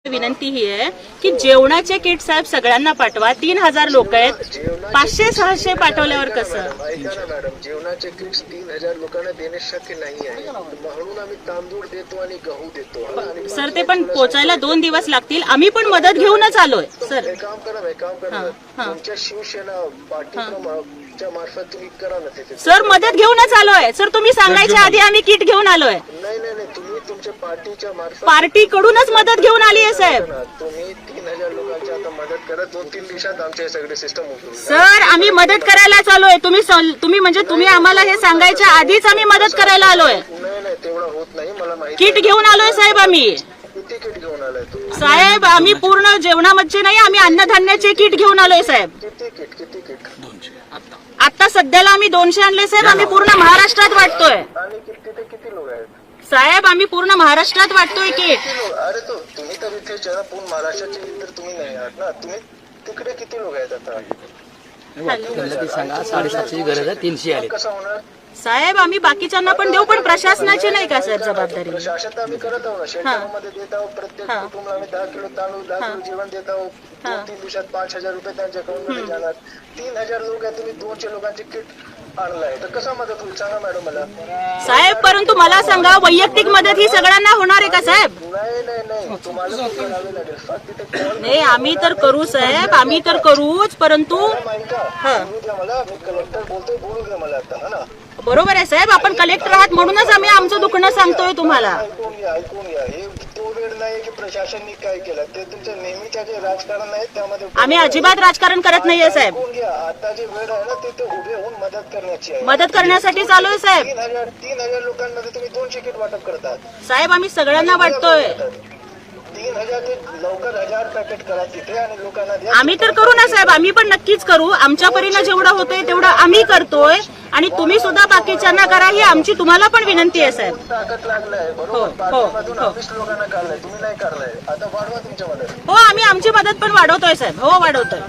विनंती ही आहे की जेवणाचे किट साहेब सगळ्यांना पाठवा. 3000 लोक आहेत, 500-600 पाठवल्यावर कसं? ऐका ना मॅडम, जेवणाचे किट्स 3000 लोकांना देणे शक्य नाही आहे, म्हणून आम्ही तांदूळ देतो आणि गहू देतो. सर ते पण पोचायला 2 दिवस लागतील. आम्ही पण मदत घेऊनच आलोय सर. एक काम करा, तुमच्या शिवसेना पार्टीच्या मार्फत तुम्ही करा ना तिथे. सर मदत घेऊनच आलोय सर. तुम्ही सांगायच्या आधी आम्ही किट घेऊन आलोय. नाही, तुम्ही तुमच्या पार्टीच्या मार्फत पार्टीकडूनच मदत घेऊन आली आहे साहेब. तुम्ही 3000 लोकांची आता मदत करा. 2-3 दिवसात आमचे हे सगळे सिस्टम होईल. सर आम्ही मदत करायला आलोय. तुम्ही आम्हाला हे सांगायच्या आधीच आम्ही मदत करायला आलोय. नाही तेवढं होत नाही, मला माहिती. किट घेऊन आलोय साहेब आम्ही. किती किट घेऊन आलाय तुम्ही? साहेब आम्ही पूर्ण जेवणामध्ये नाही, आम्ही अन्नधान्याचे किट घेऊन आलोय साहेब. किती किट? आता सध्याला आम्ही 200 आणले साहेब. आम्ही पूर्ण महाराष्ट्रात वाटतोय. आणि तिथे किती लोक आहेत साहेब? आम्ही पूर्ण महाराष्ट्रात वाटतोय किट. अरे तुम्ही तर इथे पूर्ण महाराष्ट्राचे तर तुम्ही नाही आहात ना. तुम्ही तिकडे किती लोक आहेत आता? सांगा 750ची गरज आहे, 300 आले. कसं होणार साहेब? आम्ही बाकीच्यांना पण देऊ, पण प्रशासनाची नाही का सर जबाबदारी? प्रशासन तर आम्ही करत आहोत ना. शेतकऱ्यांमध्ये देत आहोत. प्रत्येक कुटुंबाला आम्ही 10 किलो तांदूळ, 10 किलो जेवण देत आहोत. 2-3 दिवसात 5000 रुपये त्यांच्या अकाउंटमध्ये जाणार. 3000 लोक आहेत, तुम्ही 200 लोकांचे किट आणलाय, तर कसं मदत होईल सांगा मॅडम मला. साहेब परंतु मला सांगा, वैयक्तिक मदत ही सगळ्यांना होणार आहे का साहेब? नाही तुम्हाला पण करावे लागेल. फक्त तिथे call नाही आम्ही तर करू साहेब, आम्ही तर करूच, परंतु ऐका, बोलू द्या मला. मी कलेक्टर बोलतोय, बोलू द्या मला आता. हा ना, बरोबर आहे साहेब. आपण कलेक्टर आहात म्हणूनच आम्ही आमचं दुखणं सांगतोय तुम्हाला. ऐकून घ्या. हे तो वेळ नाही की प्रशासनाने काय केलं. ते तुमचं नेहमीच्या जे राजकारण आहे त्यामध्ये आम्ही अजिबात राजकारण करत नाहीये साहेब. ऐकून घ्या. आता जी वेळ आहे ना, तिथे उभे होऊन मदत करण्याची आहे. मदत करण्यासाठी चालू आहे साहेब. 3000 लोकांमध्ये तुम्ही 200 किट वाटप करतात साहेब आम्ही सगळ्यांना वाटतोय. 3000 ते लवकर 1000 पॅकेट करा तिथे आणि लोकांना द्या. आम्ही तर करू ना साहेब, आम्ही पण नक्कीच करू. आमच्या परीनं जेवढं होतंय तेवढं आम्ही करतोय आणि तुम्ही सुद्धा बाकीच्यांना करा, ही आमची तुम्हाला पण विनंती आहे साहेब. ताकद लागलाय बरोबर. पाठीमागून 20 लोकांना काढलाय, तुम्ही नाही काढलाय. आता वाढवा तुमच्या मदत. हो आम्ही आमची मदत पण वाढवतोय साहेब. हो वाढवतोय.